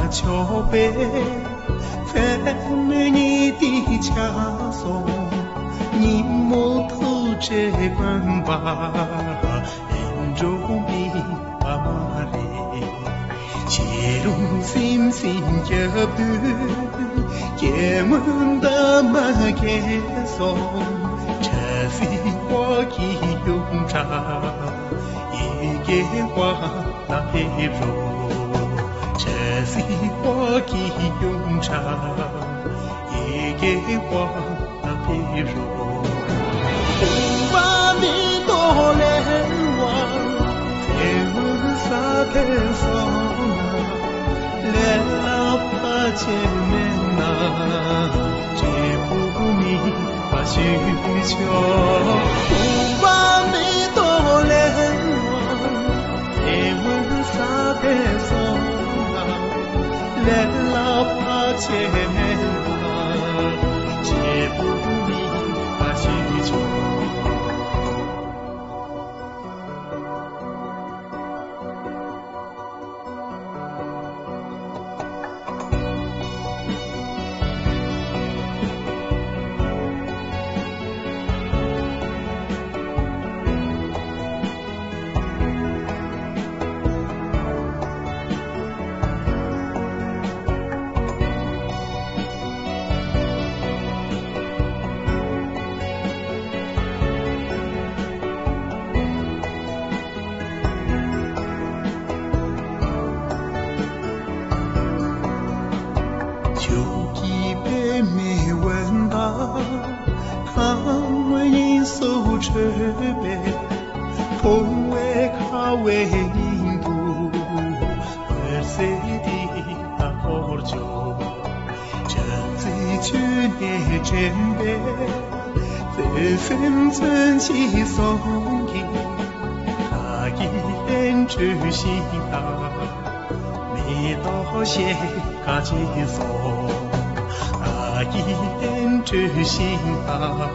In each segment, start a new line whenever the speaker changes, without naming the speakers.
桥北，分明你的恰松，你木头这棍把，人中的阿玛里，切龙心心一步，也门的门给松，这是我的永长，一给我那陪柔。这是我的永长，也给我那陪柔。红发米多莲王，天文萨克松啊，来了把前面呐，这不你把需求。红发米多莲王，天文萨克松。来了把前面啊，解不明把需求。秋季北没闻到，看为因手车背，风为卡为印度，二岁的大火酒，这最去年真备，这生存起松的，他一人之心啊。没多些卡几松，啊一人之心啊，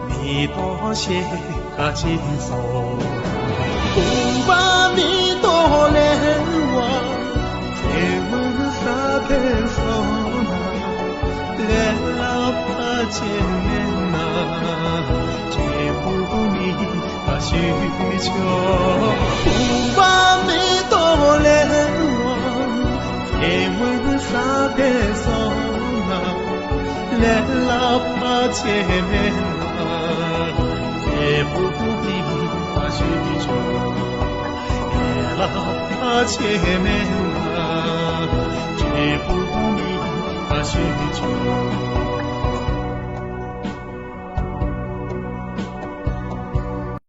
没多些卡几松。红把米多莲王，天文萨克松啊，来了把前面呐，这不你把需求。红把米多莲王。天文萨克松啊，来了把前面啊，也不必把需求，来了把前面啊，也不必把需求。